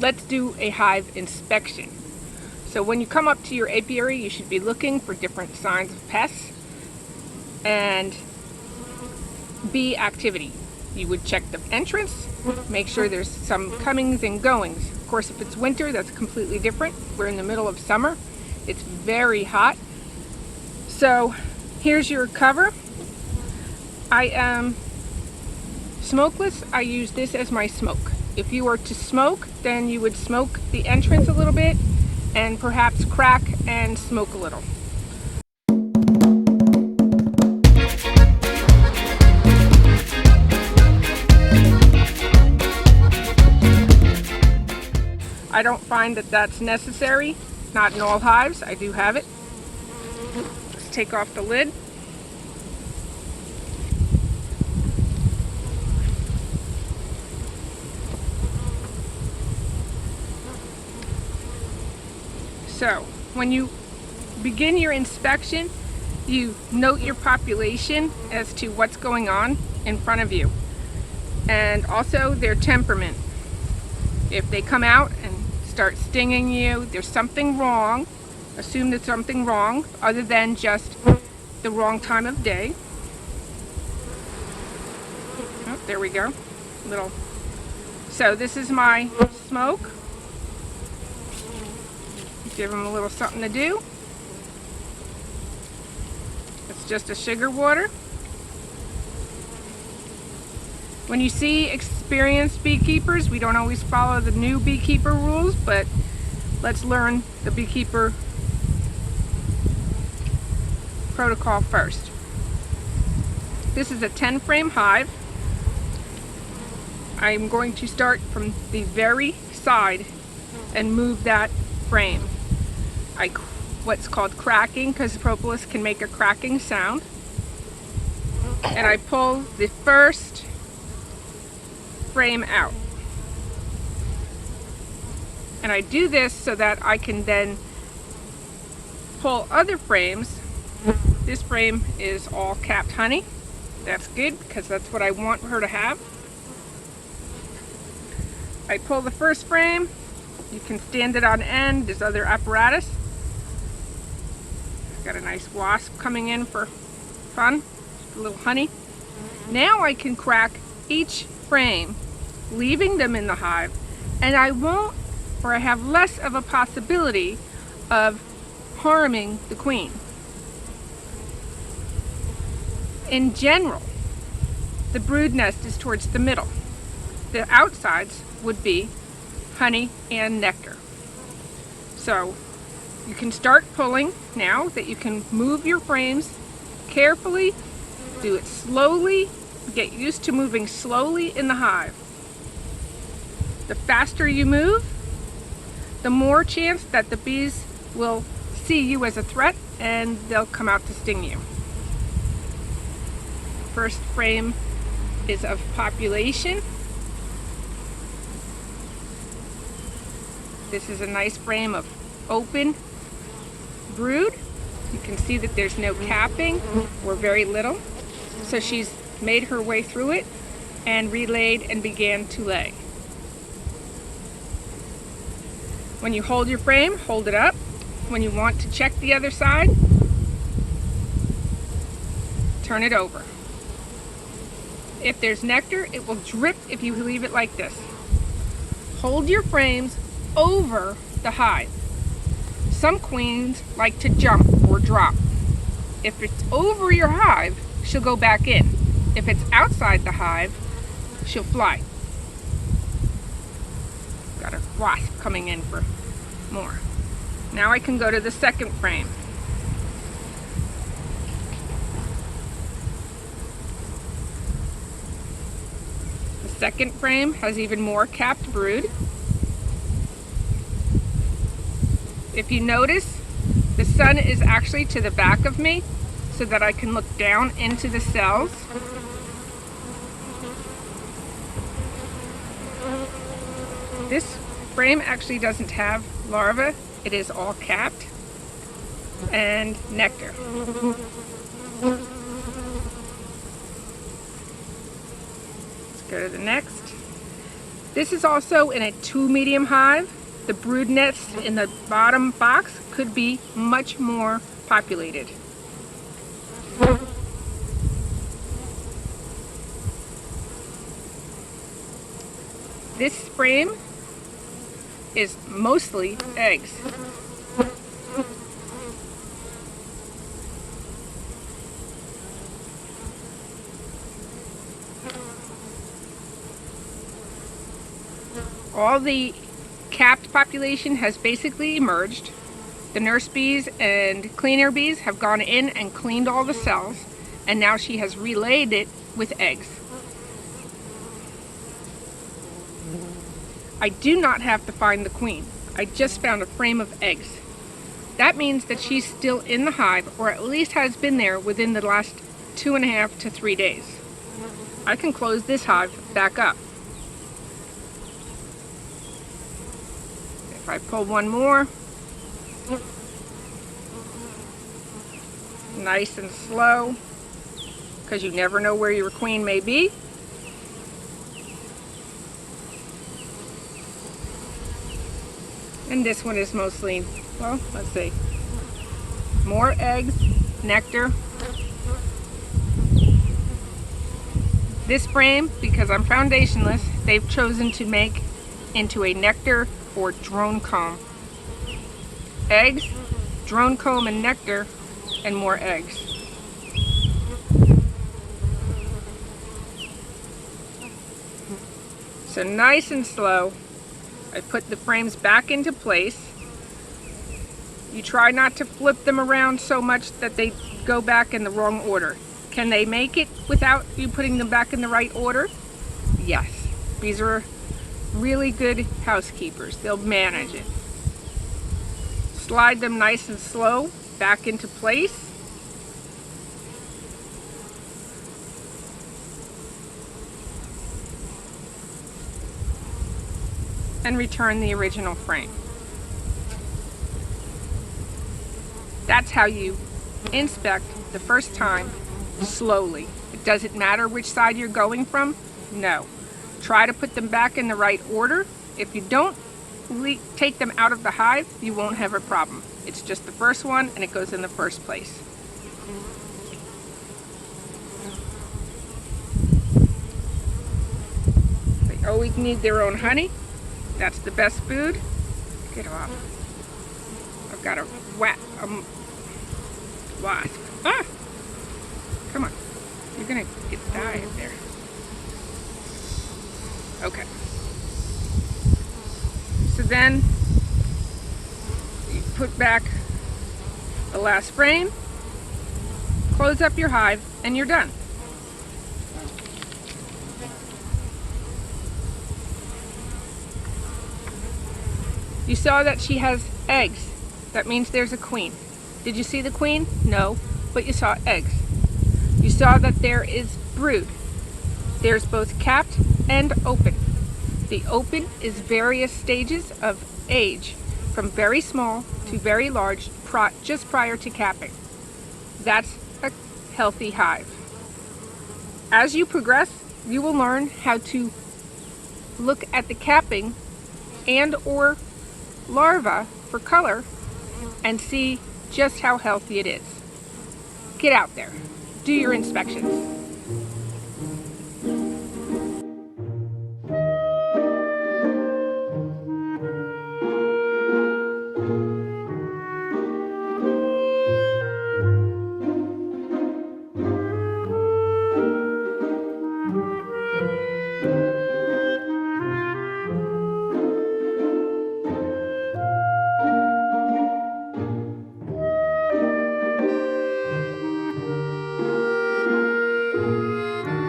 let's do a hive inspection. So when you come up to your apiary, you should be looking for different signs of pests and bee activity. You would check the entrance, make sure there's some comings and goings. Of course, if it's winter, that's completely different. We're in the middle of summer. It's very hot. So here's your cover. I am smokeless. I use this as my smoke. If you were to smoke, then you would smoke the entrance a little bit and perhaps crack and smoke a little. I don't find that that's necessary, not in all hives. I do have it. Let's take off the lid. So, when you begin your inspection, you note your population as to what's going on in front of you, and also their temperament. If they come out and start stinging you, there's something wrong. Assume there's something wrong other than just the wrong time of day. Oh, there we go. So this is my smoke. Give them a little something to do. It's just a sugar water. When you see experienced beekeepers, we don't always follow the new beekeeper rules, but let's learn the beekeeper protocol first. This is a 10-frame hive. I'm going to start from the very side and move that frame. What's called cracking, because propolis can make a cracking sound. And I pull the first frame out. And I do this so that I can then pull other frames. This frame is all capped honey. That's good because that's what I want her to have. I pull the first frame. You can stand it on end. There's other apparatus. Got a nice wasp coming in for fun. Just a little honey. Now I can crack each frame, leaving them in the hive, and I won't, or I have less of a possibility of harming the queen. In general, the brood nest is towards the middle. The outsides would be honey and nectar. So you can start pulling now that you can move your frames carefully, do it slowly, get used to moving slowly in the hive. The faster you move, the more chance that the bees will see you as a threat and they'll come out to sting you. First frame is of population. This is a nice frame of open brood. You can see that there's no capping or very little. So she's made her way through it and relayed and began to lay. When you hold your frame, hold it up. When you want to check the other side, turn it over. If there's nectar, it will drip if you leave it like this. Hold your frames over the hive. Some queens like to jump or drop. If it's over your hive, she'll go back in. If it's outside the hive, she'll fly. Got a wasp coming in for more. Now I can go to the second frame. The second frame has even more capped brood. If you notice, the sun is actually to the back of me so that I can look down into the cells. This frame actually doesn't have larvae. It is all capped and nectar. Let's go to the next. This is also in a 2 medium hive. The brood nest in the bottom box could be much more populated. This frame is mostly eggs. All the capped population has basically emerged. The nurse bees and cleaner bees have gone in and cleaned all the cells, and now she has relayed it with eggs. I do not have to find the queen. I just found a frame of eggs. That means that she's still in the hive, or at least has been there within the last 2.5 to 3 days. I can close this hive back up. If I pull one more, nice and slow, because you never know where your queen may be. And this one is mostly, well, let's see, more eggs, nectar. This frame, because I'm foundationless, they've chosen to make into a nectar or drone comb. Eggs, drone comb, and nectar, and more eggs. So nice and slow, I put the frames back into place. You try not to flip them around so much that they go back in the wrong order. Can they make it without you putting them back in the right order? Yes. These are really good housekeepers. They'll manage it. Slide them nice and slow back into place. And return the original frame. That's how you inspect the first time, slowly. It doesn't matter which side you're going from. No. Try to put them back in the right order. If you don't take them out of the hive, you won't have a problem. It's just the first one and it goes in the first place. They always need their own honey. That's the best food. Get off. I've got a wasp. Ah! Come on. You're gonna die up there. Okay. So then you put back the last frame, close up your hive, and you're done. You saw that she has eggs. That means there's a queen. Did you see the queen? No, but you saw eggs. You saw that there is brood. There's both capped and open. The open is various stages of age, from very small to very large, just prior to capping. That's a healthy hive. As you progress, you will learn how to look at the capping and or larva for color and see just how healthy it is. Get out there. Do your inspections.